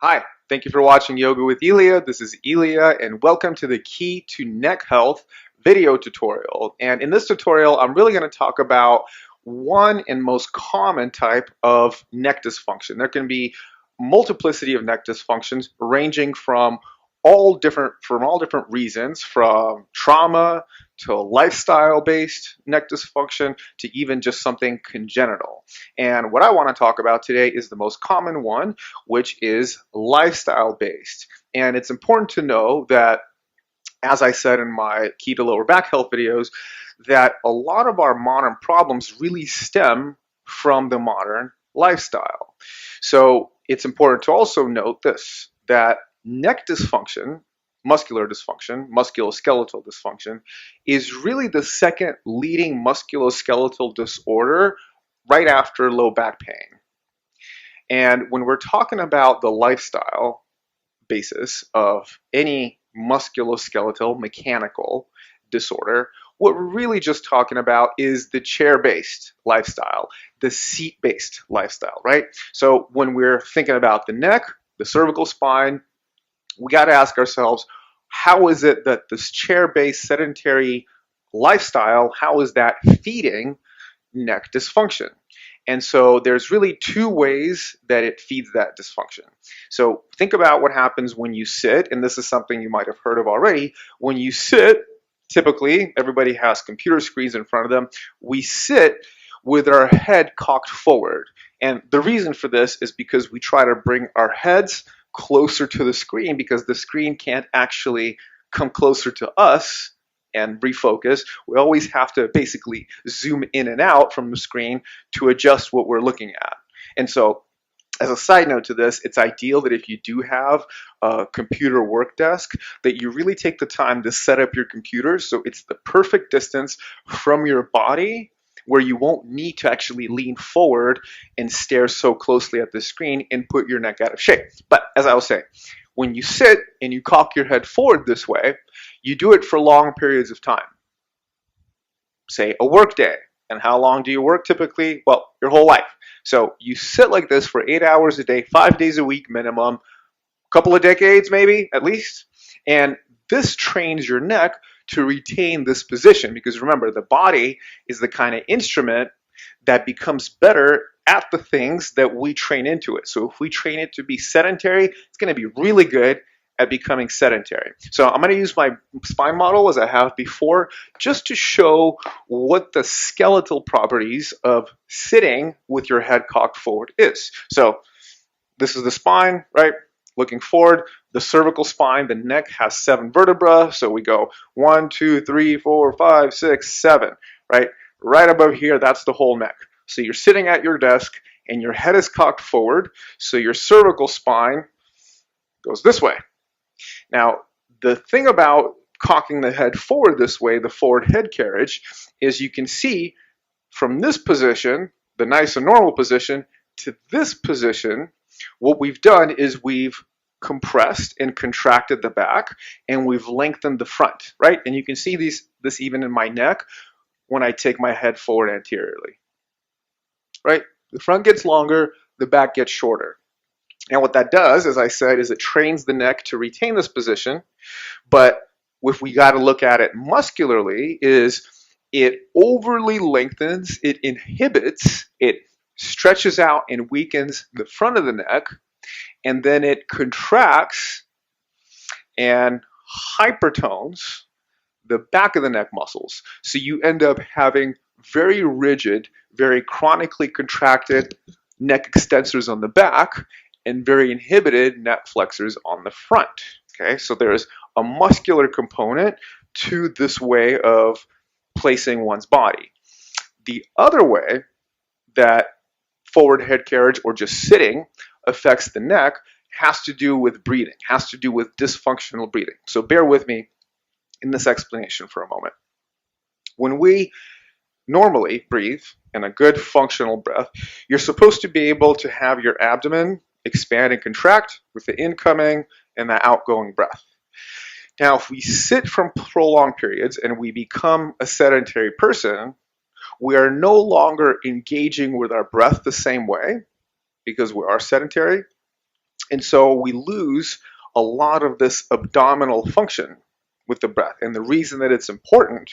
Hi, thank you for watching Yoga with Elia. This is Elia, and welcome to the Key to Neck Health video tutorial. And in this tutorial, I'm really going to talk about one and most common type of neck dysfunction. There can be multiplicity of neck dysfunctions ranging from all different reasons, from trauma to lifestyle-based neck dysfunction to even just something congenital. And what I want to talk about today is the most common one, which is lifestyle-based. And it's important to know that, as I said in my Key to Lower Back Health videos, that a lot of our modern problems really stem from the modern lifestyle. So it's important to also note this, that neck dysfunction, musculoskeletal dysfunction, is really the second leading musculoskeletal disorder right after low back pain. And when we're talking about the lifestyle basis of any musculoskeletal mechanical disorder, what we're really just talking about is the chair-based lifestyle, the seat-based lifestyle, right? So when we're thinking about the neck, the cervical spine, we got to ask ourselves, how is it that this chair-based sedentary lifestyle, how is that feeding neck dysfunction? And so there's really two ways that it feeds that dysfunction. So think about what happens when you sit, and this is something you might have heard of already. When you sit, typically, everybody has computer screens in front of them. We sit with our head cocked forward. And the reason for this is because we try to bring our heads closer to the screen because the screen can't actually come closer to us and refocus. We always have to basically zoom in and out from the screen to adjust what we're looking at. And so, as a side note to this, it's ideal that if you do have a computer work desk, that you really take the time to set up your computer so it's the perfect distance from your body where you won't need to actually lean forward and stare so closely at the screen and put your neck out of shape. But as I was saying, when you sit and you cock your head forward this way, you do it for long periods of time. Say a work day. And how long do you work typically? Well, your whole life. So you sit like this for 8 hours a day, 5 days a week minimum, a couple of decades maybe at least. And this trains your neck to retain this position because remember, the body is the kind of instrument that becomes better at the things that we train into it. So if we train it to be sedentary, it's going to be really good at becoming sedentary. So I'm going to use my spine model as I have before just to show what the skeletal properties of sitting with your head cocked forward is. So this is the spine, right? Looking forward, the cervical spine, the neck has 7 vertebrae. So we go 1, 2, 3, 4, 5, 6, 7, right? Right above here, that's the whole neck. So you're sitting at your desk and your head is cocked forward. So your cervical spine goes this way. Now, the thing about cocking the head forward this way, the forward head carriage, is you can see from this position, the nice and normal position, to this position, what we've done is we've compressed and contracted the back and we've lengthened the front, right? And you can see this even in my neck when I take my head forward anteriorly, right? The front gets longer, the back gets shorter. And what that does, as I said, is it trains the neck to retain this position. But if we got to look at it muscularly, is it overly lengthens, it inhibits, it stretches out and weakens the front of the neck, and then it contracts and hypertones the back of the neck muscles. So you end up having very rigid, very chronically contracted neck extensors on the back and very inhibited neck flexors on the front. Okay, so there's a muscular component to this way of placing one's body. The other way that forward head carriage or just sitting affects the neck has to do with breathing, has to do with dysfunctional breathing. So bear with me in this explanation for a moment. When we normally breathe in a good functional breath, you're supposed to be able to have your abdomen expand and contract with the incoming and the outgoing breath. Now, if we sit from prolonged periods and we become a sedentary person, we are no longer engaging with our breath the same way because we are sedentary. And so we lose a lot of this abdominal function with the breath. And the reason that it's important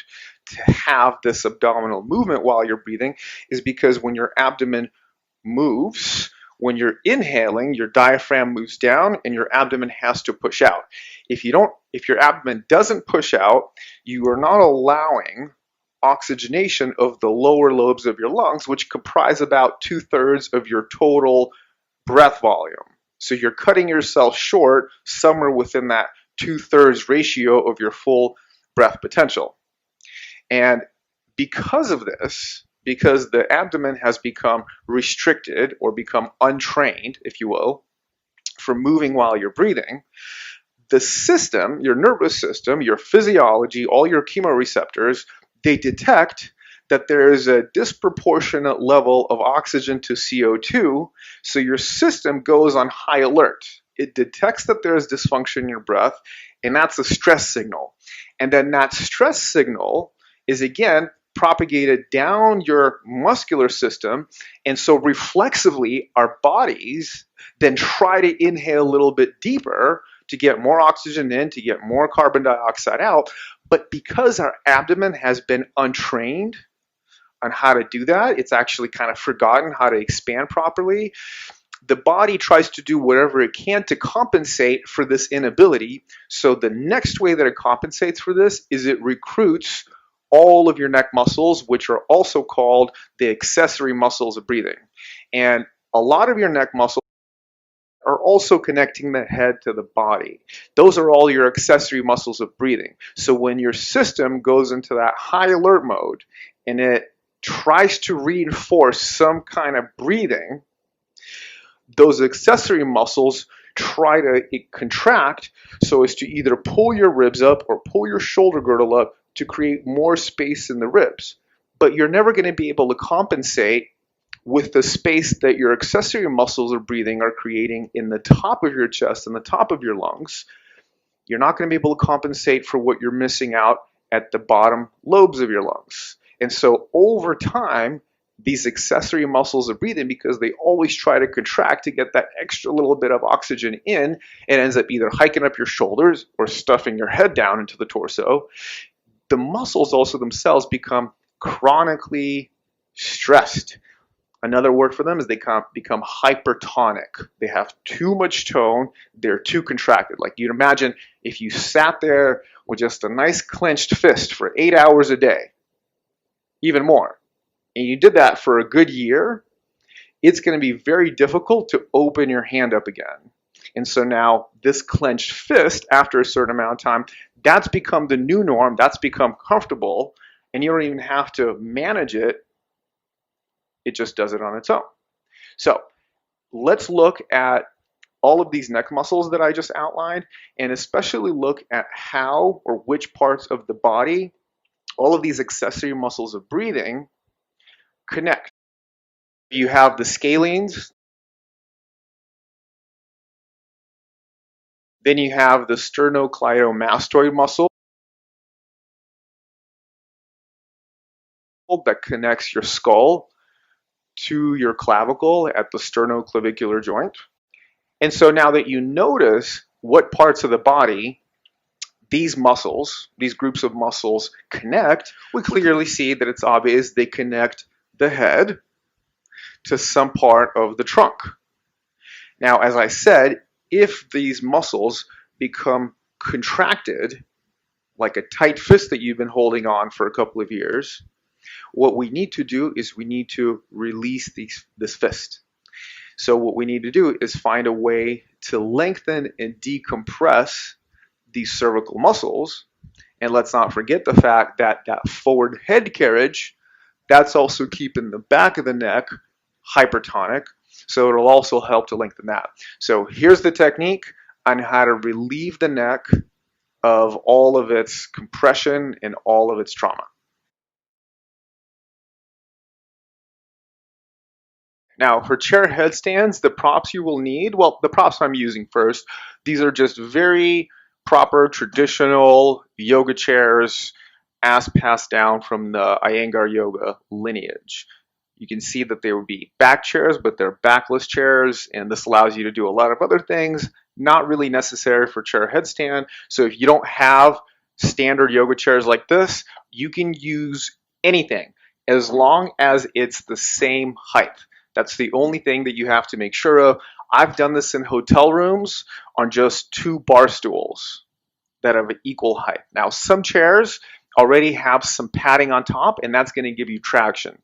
to have this abdominal movement while you're breathing is because when your abdomen moves, when you're inhaling, your diaphragm moves down and your abdomen has to push out. If your abdomen doesn't push out, you are not allowing oxygenation of the lower lobes of your lungs, which comprise about 2/3 of your total breath volume. So you're cutting yourself short somewhere within that 2/3 ratio of your full breath potential. And because of this, because the abdomen has become restricted or become untrained, if you will, for moving while you're breathing, the system, your nervous system, your physiology, all your chemoreceptors, they detect that there is a disproportionate level of oxygen to CO2, so your system goes on high alert. It detects that there is dysfunction in your breath, and that's a stress signal. And then that stress signal is again propagated down your muscular system, and so reflexively our bodies then try to inhale a little bit deeper to get more oxygen in, to get more carbon dioxide out. But because our abdomen has been untrained on how to do that, it's actually kind of forgotten how to expand properly, the body tries to do whatever it can to compensate for this inability. So the next way that it compensates for this is it recruits all of your neck muscles, which are also called the accessory muscles of breathing. And a lot of your neck muscles are also connecting the head to the body. Those are all your accessory muscles of breathing. So when your system goes into that high alert mode and it tries to reinforce some kind of breathing, those accessory muscles try to contract so as to either pull your ribs up or pull your shoulder girdle up to create more space in the ribs. But you're never going to be able to compensate with the space that your accessory muscles of breathing are creating in the top of your chest and the top of your lungs. You're not going to be able to compensate for what you're missing out at the bottom lobes of your lungs. And so over time, these accessory muscles of breathing, because they always try to contract to get that extra little bit of oxygen in, it ends up either hiking up your shoulders or stuffing your head down into the torso. The muscles also themselves become chronically stressed. Another word for them is they become hypertonic. They have too much tone. They're too contracted. Like you'd imagine if you sat there with just a nice clenched fist for 8 hours a day, even more, and you did that for a good year, it's going to be very difficult to open your hand up again. And so now this clenched fist, after a certain amount of time, that's become the new norm. That's become comfortable, and you don't even have to manage it. It just does it on its own. So let's look at all of these neck muscles that I just outlined, and especially look at how or which parts of the body all of these accessory muscles of breathing connect. You have the scalenes, then you have the sternocleidomastoid muscle that connects your skull to your clavicle at the sternoclavicular joint. And so now that you notice what parts of the body these muscles, these groups of muscles connect, we clearly see that it's obvious they connect the head to some part of the trunk. Now, as I said, if these muscles become contracted, like a tight fist that you've been holding on for a couple of years, what we need to do is we need to release this fist. So what we need to do is find a way to lengthen and decompress these cervical muscles. And let's not forget the fact that that forward head carriage, that's also keeping the back of the neck hypertonic. So it'll also help to lengthen that. So here's the technique on how to relieve the neck of all of its compression and all of its trauma. Now, for chair headstands, the props you will need, well, the props I'm using first, these are just very proper traditional yoga chairs as passed down from the Iyengar yoga lineage. You can see that they would be back chairs, but they're backless chairs, and this allows you to do a lot of other things, not really necessary for chair headstand. So if you don't have standard yoga chairs like this, you can use anything as long as it's the same height. That's the only thing that you have to make sure of. I've done this in hotel rooms on just 2 bar stools that have equal height. Now, some chairs already have some padding on top, and that's going to give you traction.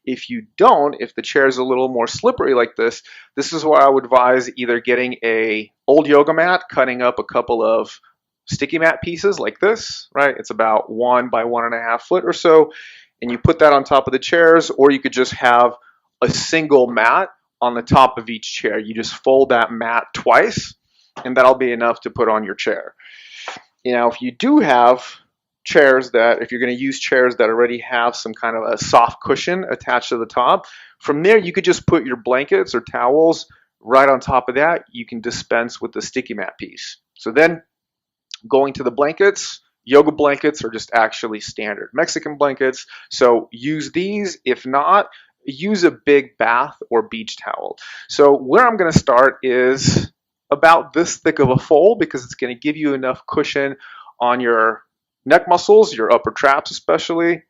If you don't, if the chair is a little more slippery like this is where I would advise either getting a old yoga mat, cutting up a couple of sticky mat pieces like this, right? It's about 1 by 1.5 foot or so, and you put that on top of the chairs, or you could just have a single mat on the top of each chair. You just fold that mat twice, and that'll be enough to put on your chair. You know, if you do have chairs that, if you're going to use chairs that already have some kind of a soft cushion attached to the top, from there you could just put your blankets or towels right on top of that. You can dispense with the sticky mat piece. So then going to the blankets, yoga blankets are just actually standard Mexican blankets. So use these. If not, use a big bath or beach towel. So where I'm going to start is about this thick of a fold, because it's going to give you enough cushion on your neck muscles, your upper traps especially.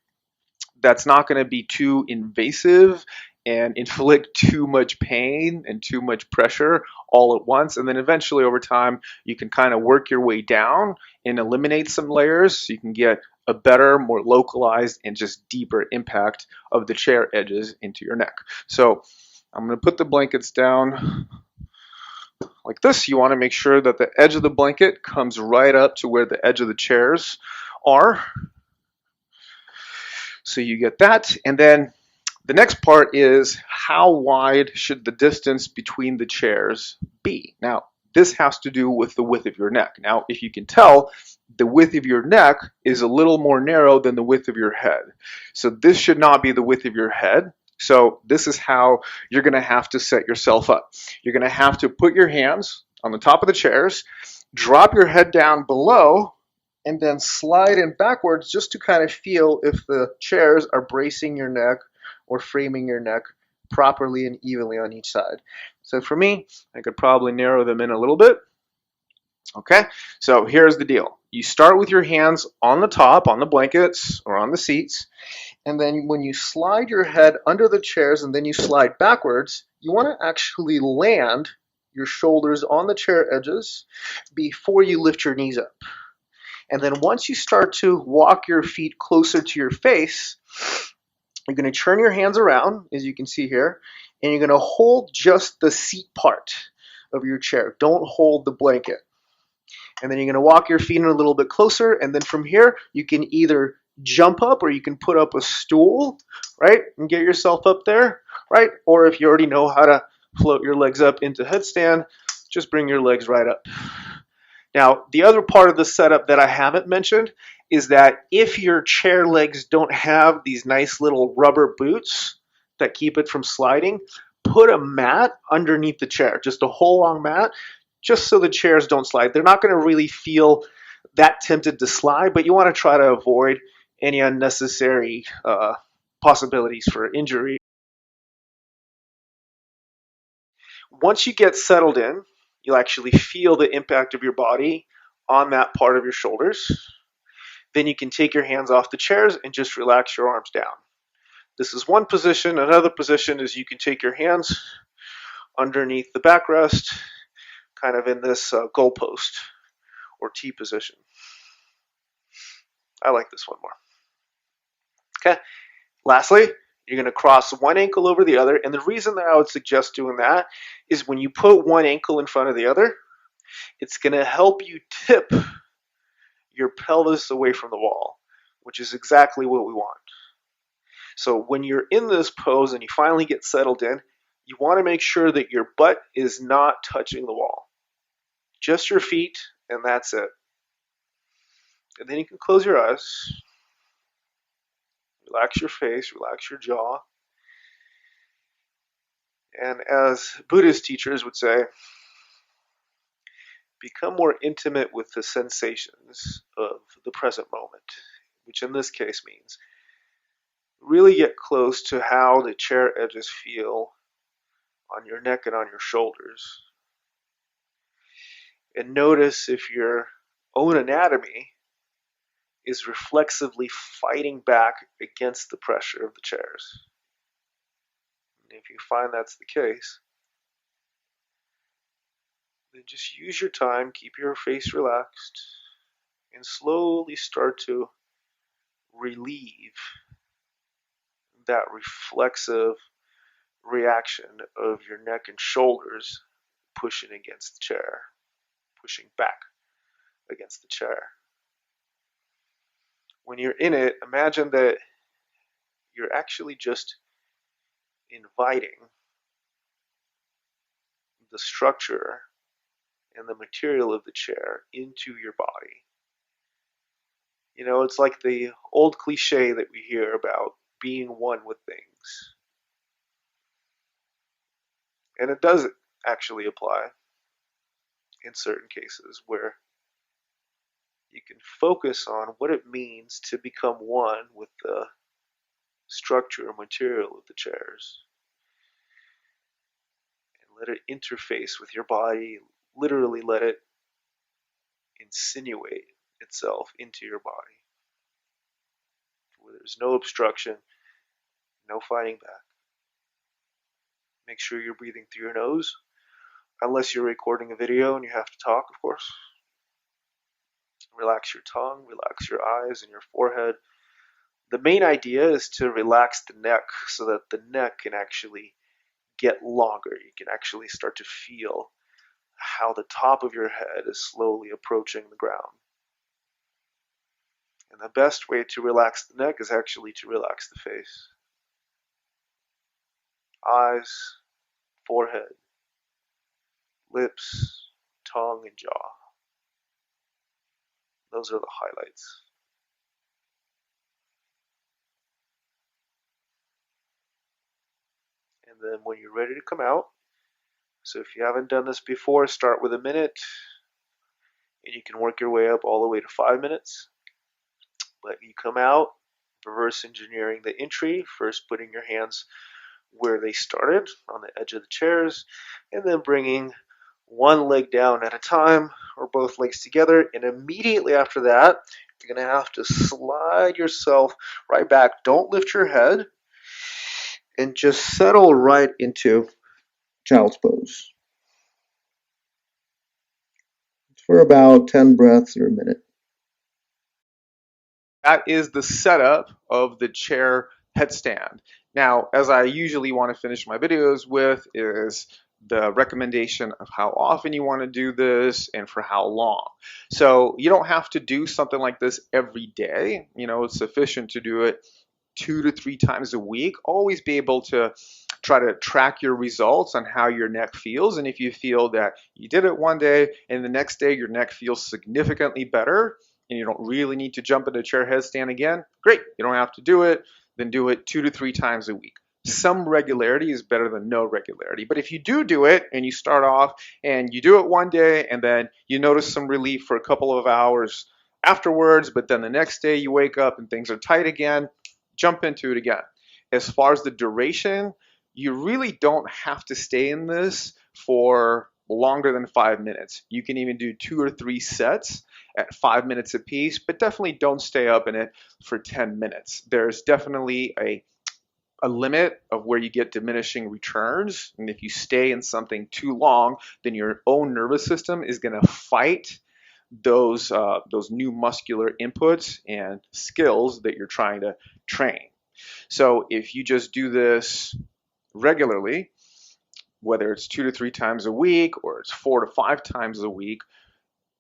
That's not going to be too invasive and inflict too much pain and too much pressure all at once. And then eventually over time, you can kind of work your way down and eliminate some layers so you can get a better, more localized, and just deeper impact of the chair edges into your neck. So I'm going to put the blankets down like this. You want to make sure that the edge of the blanket comes right up to where the edge of the chairs are. So you get that. And then the next part is, how wide should the distance between the chairs be? Now, this has to do with the width of your neck. Now, if you can tell, the width of your neck is a little more narrow than the width of your head. So this should not be the width of your head. So this is how you're going to have to set yourself up. You're going to have to put your hands on the top of the chairs, drop your head down below, and then slide in backwards just to kind of feel if the chairs are bracing your neck or framing your neck properly and evenly on each side. So for me, I could probably narrow them in a little bit. Okay, so here's the deal. You start with your hands on the top, on the blankets or on the seats, and then when you slide your head under the chairs and then you slide backwards, you want to actually land your shoulders on the chair edges before you lift your knees up. And then once you start to walk your feet closer to your face, you're going to turn your hands around, as you can see here, and you're going to hold just the seat part of your chair. Don't hold the blanket. And then you're going to walk your feet in a little bit closer, and then from here, you can either jump up or you can put up a stool, right, and get yourself up there, right? Or if you already know how to float your legs up into headstand, just bring your legs right up. Now, the other part of the setup that I haven't mentioned is that if your chair legs don't have these nice little rubber boots that keep it from sliding, put a mat underneath the chair, just a whole long mat, just so the chairs don't slide. They're not going to really feel that tempted to slide, but you want to try to avoid any unnecessary possibilities for injury. Once you get settled in, you'll actually feel the impact of your body on that part of your shoulders. Then you can take your hands off the chairs and just relax your arms down. This is one position. Another position is you can take your hands underneath the backrest, kind of in this goalpost or T position. I like this one more. Okay. Lastly, you're going to cross one ankle over the other. And the reason that I would suggest doing that is when you put one ankle in front of the other, it's going to help you tip your pelvis away from the wall, which is exactly what we want. So when you're in this pose and you finally get settled in, you want to make sure that your butt is not touching the wall. Just your feet, and that's it. And then you can close your eyes, relax your face, relax your jaw. And as Buddhist teachers would say, become more intimate with the sensations of the present moment, which in this case means Really get close to how the chair edges feel on your neck and on your shoulders. And notice if your own anatomy is reflexively fighting back against the pressure of the chairs. And if you find that's the case, then just use your time, keep your face relaxed, and slowly start to relieve that reflexive reaction of your neck and shoulders pushing against the chair, pushing back against the chair. When you're in it, imagine that you're actually just inviting the structure and the material of the chair into your body. You know, it's like the old cliche that we hear about being one with things. And it does actually apply in certain cases where you can focus on what it means to become one with the structure or material of the chairs. And let it interface with your body, literally let it insinuate itself into your body, where there's no obstruction, no fighting back. Make sure you're breathing through your nose, unless you're recording a video and you have to talk, of course. Relax your tongue, relax your eyes and your forehead. The main idea is to relax the neck so that the neck can actually get longer. You can actually start to feel how the top of your head is slowly approaching the ground. And the best way to relax the neck is actually to relax the face. Eyes, forehead, lips, tongue, and jaw. Those are the highlights. And then when you're ready to come out, so if you haven't done this before, start with a minute, and you can work your way up all the way to 5 minutes. But you come out, reverse engineering the entry, first putting your hands where they started, on the edge of the chairs, and then bringing one leg down at a time, or both legs together, and immediately after that, you're going to have to slide yourself right back. Don't lift your head, and just settle right into child's pose for about 10 breaths or a minute. That is the setup of the chair headstand. Now, as I usually want to finish my videos with, is the recommendation of how often you want to do this and for how long. So you don't have to do something like this every day. You know, it's sufficient to do it 2 to 3 times a week. Always be able to try to track your results on how your neck feels. And if you feel that you did it one day and the next day your neck feels significantly better and you don't really need to jump into chair headstand again, great. You don't have to do it. Then do it 2 to 3 times a week. Some regularity is better than no regularity. But if you do it and you start off and you do it one day and then you notice some relief for a couple of hours afterwards, but then the next day you wake up and things are tight again, jump into it again. As far as the duration, you really don't have to stay in this for longer than 5 minutes. You can even do 2 or 3 sets at 5 minutes apiece, but definitely don't stay up in it for 10 minutes. There's definitely a limit of where you get diminishing returns. And if you stay in something too long, then your own nervous system is going to fight those new muscular inputs and skills that you're trying to train. So if you just do this regularly, whether it's 2 to 3 times a week or it's 4 to 5 times a week,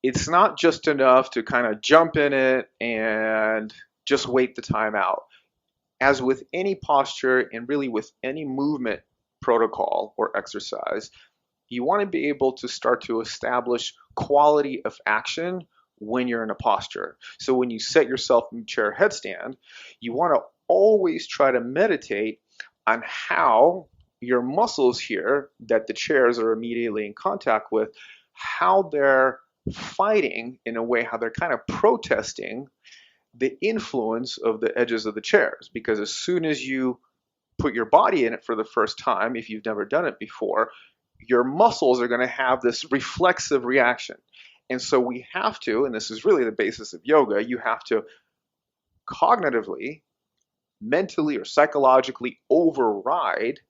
it's not just enough to kind of jump in it and just wait the time out. As with any posture and really with any movement protocol or exercise, you want to be able to start to establish quality of action when you're in a posture. So when you set yourself in chair headstand, you want to always try to meditate on how your muscles here that the chairs are immediately in contact with, how they're fighting in a way, how they're kind of protesting the influence of the edges of the chairs, because as soon as you put your body in it for the first time, if you've never done it before, your muscles are going to have this reflexive reaction. And so we have to, and this is really the basis of yoga, you have to cognitively, mentally, or psychologically override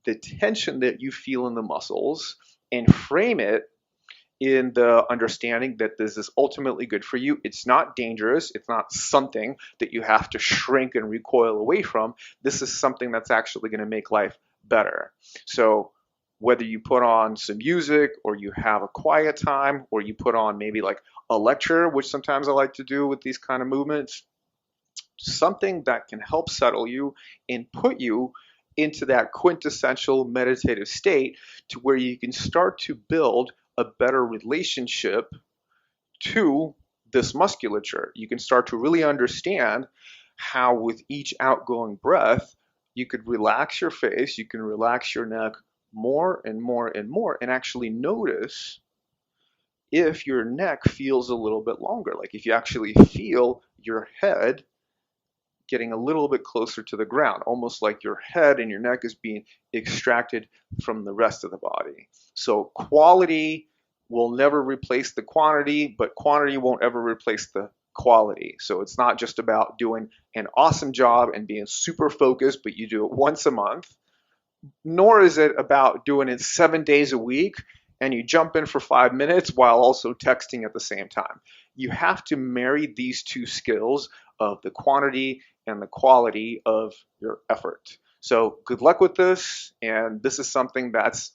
the tension that you feel in the muscles and frame it in the understanding that this is ultimately good for you. It's not dangerous. It's not something that you have to shrink and recoil away from. This is something that's actually going to make life better. So whether you put on some music or you have a quiet time or you put on maybe like a lecture, which sometimes I like to do with these kind of movements, something that can help settle you and put you into that quintessential meditative state to where you can start to build a better relationship to this musculature. You can start to really understand how with each outgoing breath, you could relax your face, you can relax your neck more and more and more, and actually notice if your neck feels a little bit longer. Like if you actually feel your head getting a little bit closer to the ground, almost like your head and your neck is being extracted from the rest of the body. So quality will never replace the quantity, but quantity won't ever replace the quality. So it's not just about doing an awesome job and being super focused, but you do it once a month, nor is it about doing it 7 days a week and you jump in for 5 minutes while also texting at the same time. You have to marry these two skills of the quantity and the quality of your effort. So good luck with this. And this is something that's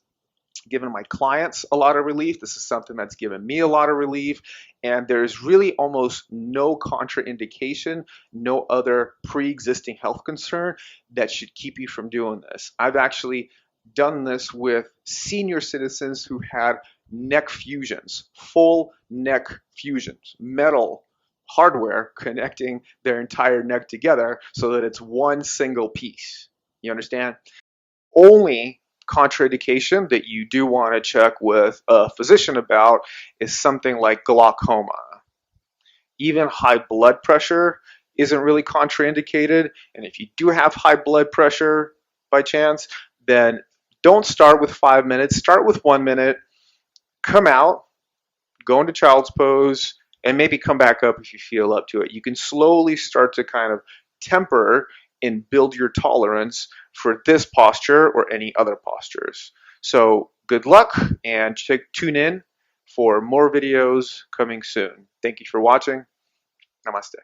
given my clients a lot of relief. This is something that's given me a lot of relief. And there's really almost no contraindication, no other pre-existing health concern that should keep you from doing this. I've actually done this with senior citizens who had neck fusions, full neck fusions, metal hardware connecting their entire neck together so that it's one single piece. You understand? Only contraindication that you do want to check with a physician about is something like glaucoma. Even high blood pressure isn't really contraindicated. And if you do have high blood pressure by chance, then don't start with 5 minutes, start with 1 minute, come out, go into child's pose, and maybe come back up if you feel up to it. You can slowly start to kind of temper and build your tolerance for this posture or any other postures. So good luck and tune in for more videos coming soon. Thank you for watching. Namaste.